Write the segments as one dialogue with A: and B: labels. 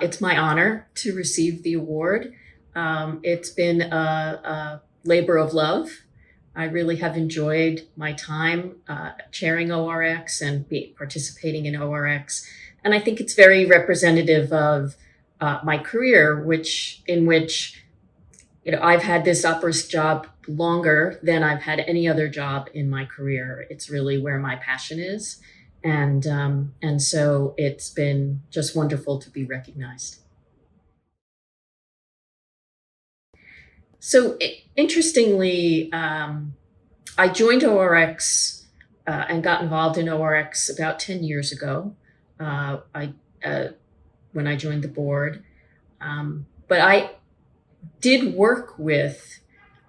A: It's my honor to receive the award. It's been a labor of love. I really have enjoyed my time chairing ORX and participating in ORX. And I think it's very representative of my career, in which I've had this opera's job longer than I've had any other job in my career. It's really where my passion is. And so it's been just wonderful to be recognized. So interestingly, I joined ORX and got involved in ORX about 10 years ago. When I joined the board. But I did work with,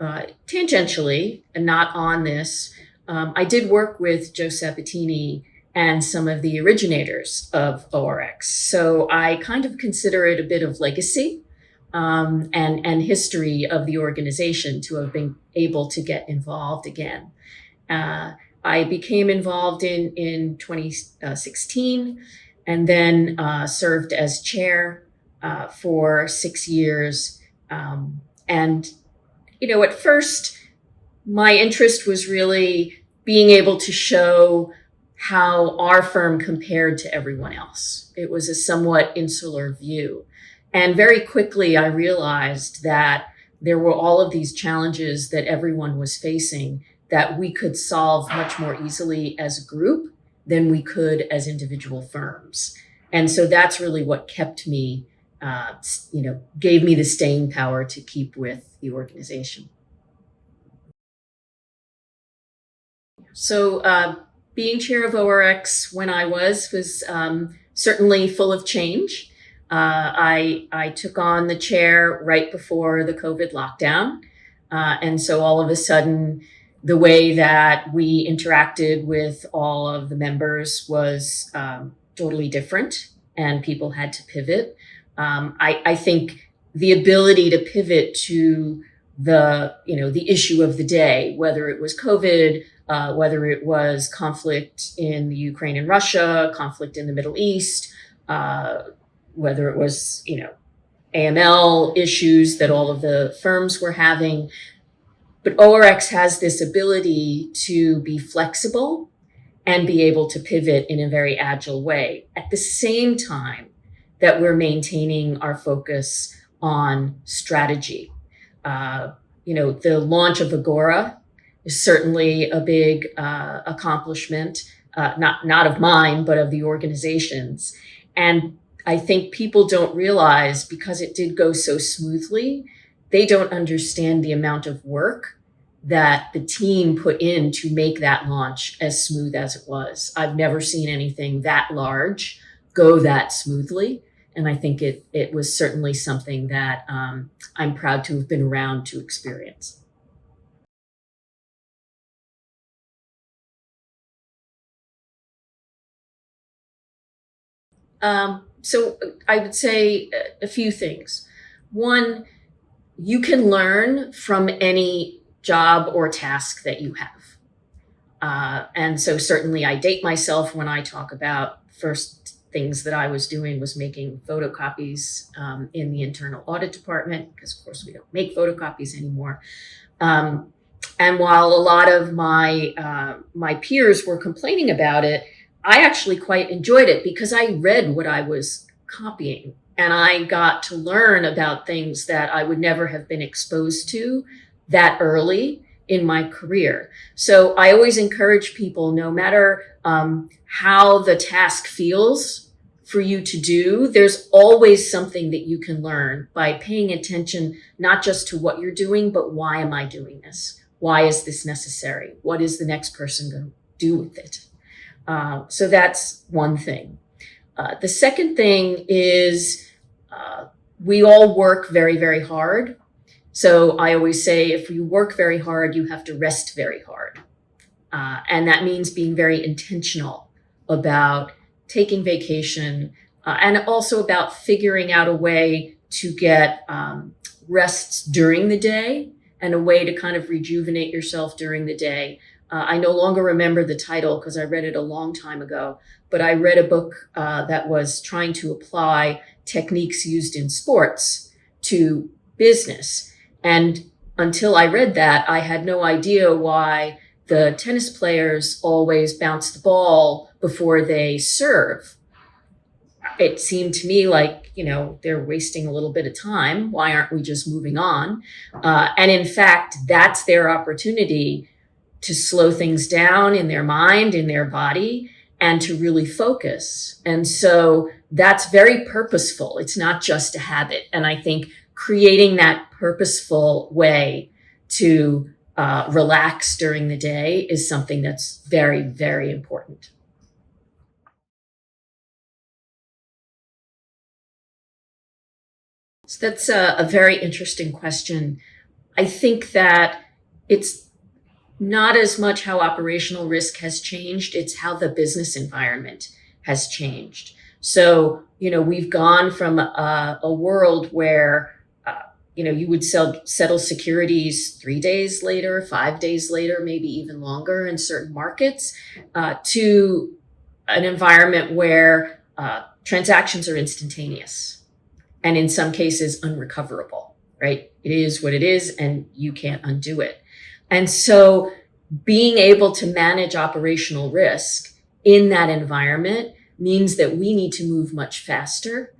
A: tangentially, and not on this, I did work with Joe Sabatini and some of the originators of ORX. So I kind of consider it a bit of legacy and history of the organization to have been able to get involved again. I became involved in 2016 and then served as chair for 6 years. At first, my interest was really being able to show how our firm compared to everyone else. It was a somewhat insular view. And very quickly, I realized that there were all of these challenges that everyone was facing that we could solve much more easily as a group than we could as individual firms. And so that's really what kept me, gave me the staying power to keep with the organization. So being chair of ORX when I was certainly full of change. I took on the chair right before the COVID lockdown. And so all of a sudden, the way that we interacted with all of the members was totally different, and people had to pivot. I think the ability to pivot to the issue of the day, whether it was COVID, whether it was conflict in the Ukraine and Russia, conflict in the Middle East, whether it was, AML issues that all of the firms were having. But ORX has this ability to be flexible and be able to pivot in a very agile way at the same time that we're maintaining our focus on strategy. The launch of Agora is certainly a big accomplishment, not of mine, but of the organization's. And I think people don't realize, because it did go so smoothly, they don't understand the amount of work that the team put in to make that launch as smooth as it was. I've never seen anything that large go that smoothly. And I think it was certainly something that I'm proud to have been around to experience. So I would say a few things. One, you can learn from any job or task that you have. And so certainly I date myself when I talk about first things that I was doing was making photocopies in the internal audit department, because of course we don't make photocopies anymore. And while a lot of my peers were complaining about it, I actually quite enjoyed it because I read what I was copying and I got to learn about things that I would never have been exposed to that early in my career. So I always encourage people, no matter how the task feels for you to do, there's always something that you can learn by paying attention, not just to what you're doing, but why am I doing this? Why is this necessary? What is the next person going to do with it? So that's one thing. The second thing is we all work very, very hard. So I always say, if you work very hard, you have to rest very hard. And that means being very intentional about taking vacation and also about figuring out a way to get rests during the day and a way to kind of rejuvenate yourself during the day I no longer remember the title because I read it a long time ago, but I read a book that was trying to apply techniques used in sports to business. And until I read that, I had no idea why the tennis players always bounce the ball before they serve. It seemed to me like, they're wasting a little bit of time. Why aren't we just moving on? And in fact, that's their opportunity to slow things down in their mind, in their body, and to really focus. And so that's very purposeful. It's not just a habit. And I think creating that purposeful way to relax during the day is something that's very, very important. So that's a very interesting question. I think that it's not as much how operational risk has changed, it's how the business environment has changed. So, we've gone from a world where, you would settle securities 3 days later, 5 days later, maybe even longer in certain markets, to an environment where transactions are instantaneous and in some cases unrecoverable, right? It is what it is and you can't undo it. And so being able to manage operational risk in that environment means that we need to move much faster.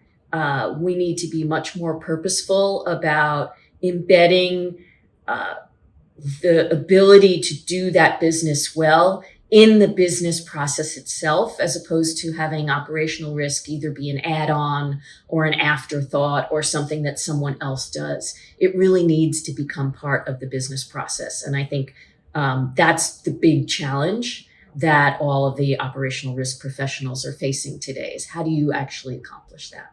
A: We need to be much more purposeful about embedding the ability to do that business well in the business process itself, as opposed to having operational risk either be an add-on or an afterthought or something that someone else does. It really needs to become part of the business process. And I think that's the big challenge that all of the operational risk professionals are facing today, is how do you actually accomplish that?